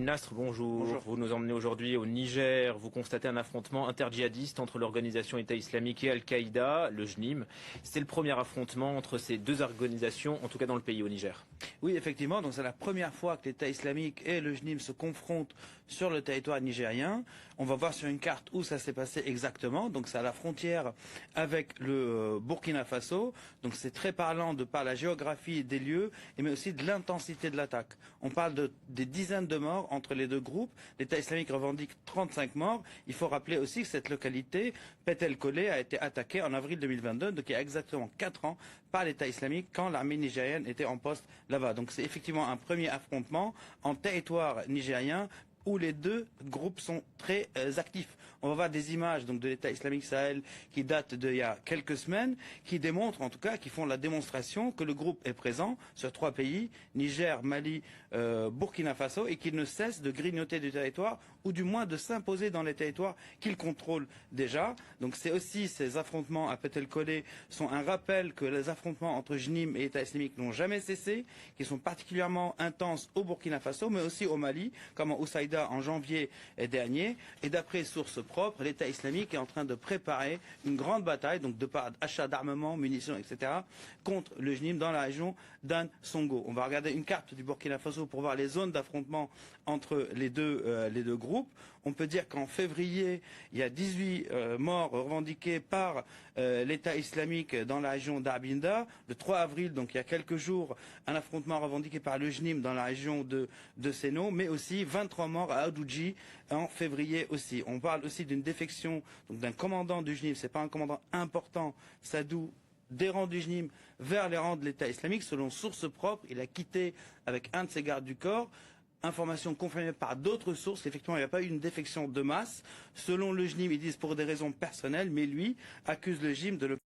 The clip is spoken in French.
Salim Nasr, bonjour. Bonjour. Vous nous emmenez aujourd'hui au Niger. Vous constatez un affrontement interdjihadiste entre l'organisation État islamique et Al-Qaïda, le JNIM. C'est le premier affrontement entre ces deux organisations, en tout cas dans le pays, au Niger. Oui, effectivement, donc c'est la première fois que l'État islamique et le JNIM se confrontent sur le territoire nigérien. On va voir sur une carte où ça s'est passé exactement. Donc c'est à la frontière avec le Burkina Faso. Donc c'est très parlant de par la géographie des lieux, mais aussi de l'intensité de l'attaque. On parle des dizaines de morts entre les deux groupes. L'État islamique revendique 35 morts. Il faut rappeler aussi que cette localité, Pet-el-Kolé, a été attaquée en avril 2022, donc il y a exactement 4 ans, par l'État islamique quand l'armée nigérienne était en poste là-bas. Donc c'est effectivement un premier affrontement en territoire nigérien où les deux groupes sont très actifs. On va voir des images donc de l'État islamique Sahel qui datent d'il y a quelques semaines, qui démontrent en tout cas, qui font la démonstration que le groupe est présent sur 3 pays, Niger, Mali, Burkina Faso, et qu'il ne cesse de grignoter du territoire, ou du moins de s'imposer dans les territoires qu'il contrôle déjà. Donc c'est aussi ces affrontements à Pet-el-Kolé sont un rappel que les affrontements entre JNIM et État islamique n'ont jamais cessé, qui sont particulièrement intenses au Burkina Faso, mais aussi au Mali, comme en Oussaïda en janvier dernier. Et d'après sources propres, l'État islamique est en train de préparer une grande bataille, donc de par achat d'armement, munitions, etc., contre le JNIM dans la région d'An-Songo. On va regarder une carte du Burkina Faso pour voir les zones d'affrontement entre les deux groupes. On peut dire qu'en février, il y a 18 morts revendiqués par l'État islamique dans la région d'Arbinda. Le 3 avril, donc il y a quelques jours, un affrontement revendiqué par le JNIM dans la région de Seno, mais aussi 23 morts à Adoudji en février aussi. On parle aussi d'une défection d'un commandant du JNIM, c'est pas un commandant important, Sadou, des rangs du JNIM vers les rangs de l'État islamique. Selon sources propres, il a quitté avec un de ses gardes du corps. Information confirmée par d'autres sources, effectivement, il n'y a pas eu une défection de masse. Selon le JNIM, ils disent pour des raisons personnelles, mais lui accuse le JNIM de le